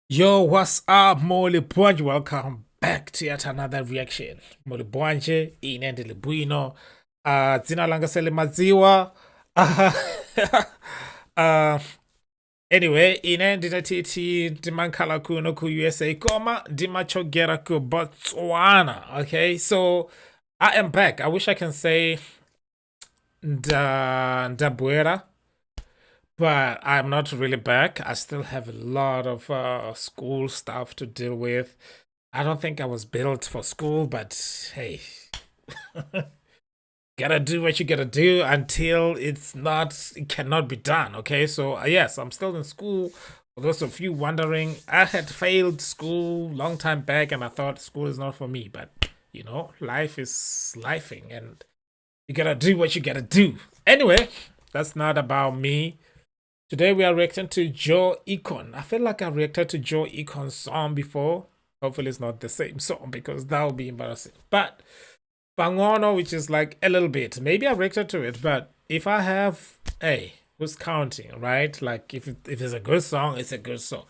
Yo, what's up, Molly Bwanje? Welcome back to yet another reaction. Molly Bwanje, inendele buino. Dzina langa sele madziwa. Uh, anyway, inendele titi dimankala kuno ku USA koma dimachogera ku Botswana. Okay, so I am back. I wish I can say ndabuera, but I'm not really back. I still have a lot of school stuff to deal with. I don't think I was built for school, but hey, gotta do what you gotta do until it cannot be done. Okay, so yes, I'm still in school. For those of you wondering, I had failed school long time back, and I thought school is not for me. But you know, life is lifing, and you gotta do what you gotta do. Anyway, that's not about me. Today we are reacting to Joe Ikon. I feel like I reacted to Joe Ikon's song before. Hopefully it's not the same song because that would be embarrassing. But Bangono, which is like a little bit, maybe I reacted to it, but if I have, hey, who's counting, right? Like if it's a good song, it's a good song.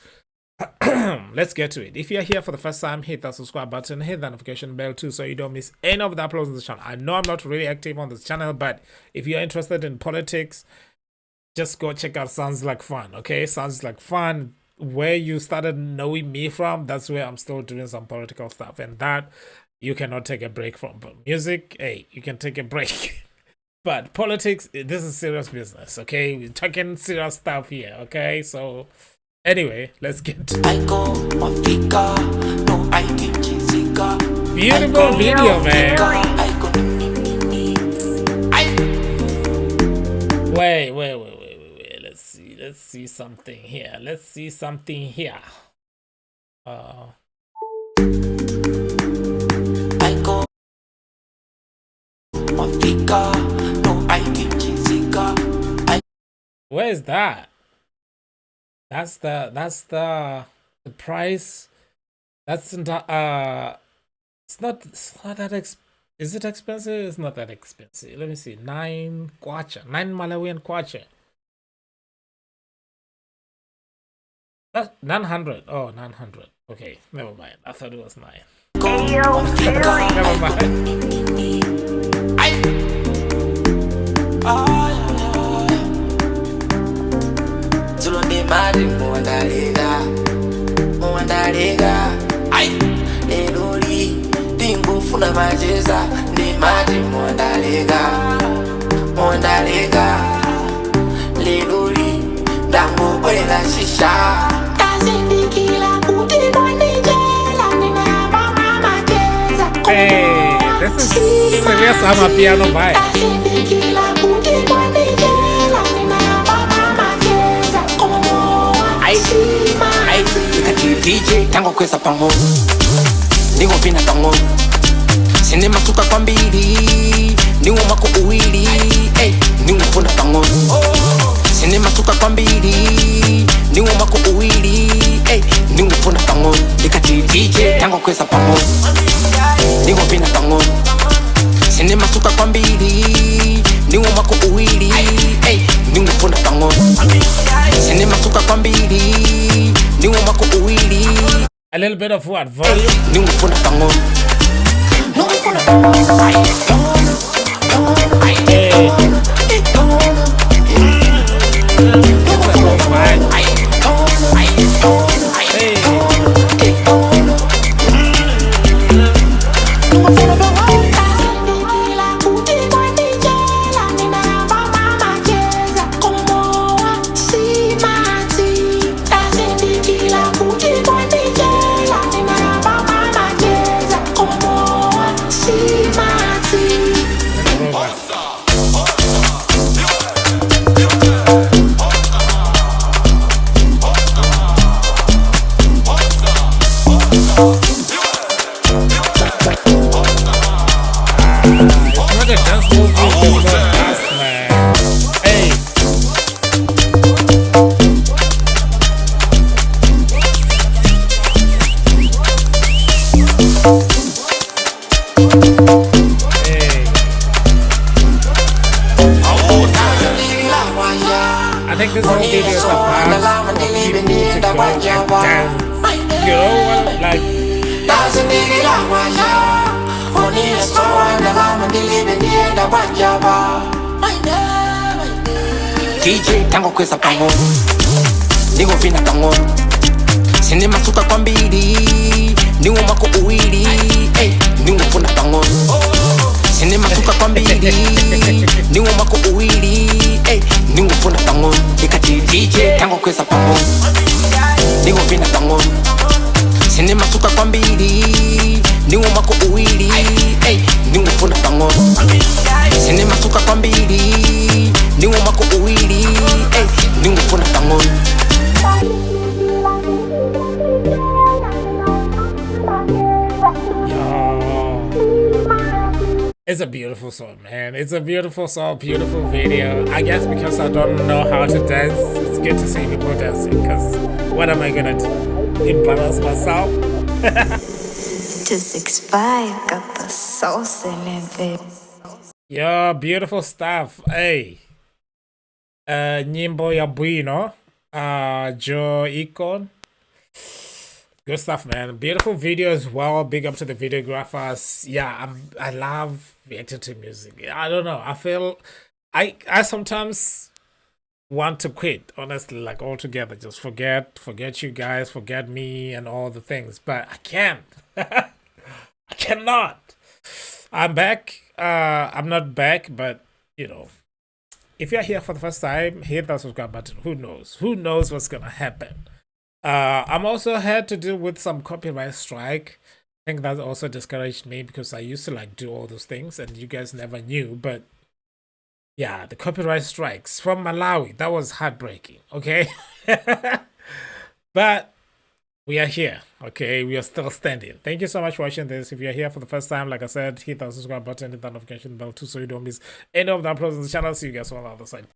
Let's get to it. If you're here for the first time, hit that subscribe button, hit that notification bell too, so you don't miss any of the uploads on this channel. I know I'm not really active on this channel, but if you're interested in politics, just go check out Sounds Like Fun. Okay, Sounds Like Fun, where you started knowing me from, that's where I'm still doing some political stuff, and that you cannot take a break from. But music, hey, you can take a break. But politics, this is serious business. Okay, we're talking serious stuff here. Okay, so anyway, let's get to it. Beautiful video, man. Wait. Let's see something here. Let's see something here. Where is that? That's the price. That's it's not that is it expensive? It's not that expensive. Let me see. 9 kwacha. 9 Malawian kwacha. That's 900. Oh, 900. Okay, never mind. I thought it was 9. Never mind. Hey, this is serious amapiano vibe. DJ tango kwesa pango niwo vina tango sinema suka kwa mbili niwo mako uwili hey niwo funa tango sinema suka kwa mbili niwo mako uwili hey niwo funa tango ikati DJ tango kwesa pango niwo vina tango sinema suka kwa mbili niwo mako uwili hey niwo funa tango sinema suka kwa mbili niwo mako uwili. A little bit of what? Volume? Niwo funa tango I think this whole video is about for people to go and dance. You know what? Like, DJ tango kweza pango Nigo vina tango Sine masuka kwa mbili Nigo mako uwili Nigo funa tango Sine masuka kwa mbili Nigo mako uwili Nigo funa tango Ikati DJ tango kweza pango Nigo vina tango Sine masuka kwa mbili Nigo mako uwili Nigo funa tango Sine masuka kwa mbili Nigo mako uwili Nigo funa tango it's a beautiful song, man. It's a beautiful song, beautiful video. I guess because I don't know how to dance, it's good to see people dancing. Because what am I gonna do? Embarrass myself? 265 got the sauce in it, baby. Yeah, beautiful stuff. Hey, nyimbo ya bwino, jo ikon. Good stuff, man. Beautiful video as well. Big up to the videographers. Yeah, I love reacting to music. I don't know. I feel I sometimes want to quit, honestly, like altogether. Just forget you guys, forget me and all the things. But I can't. I cannot. I'm back. I'm not back, but you know, if you're here for the first time, hit that subscribe button. Who knows? Who knows what's gonna happen? I'm also had to deal with some copyright strike. I think that also discouraged me because I used to like do all those things and you guys never knew. But yeah, the copyright strikes from Malawi, that was heartbreaking. Okay. But we are here. Okay, we are still standing. Thank you so much for watching this. If you're here for the first time, like I said, hit that subscribe button, hit that notification bell too so you don't miss any of the uploads on the channel. See you guys on the other side.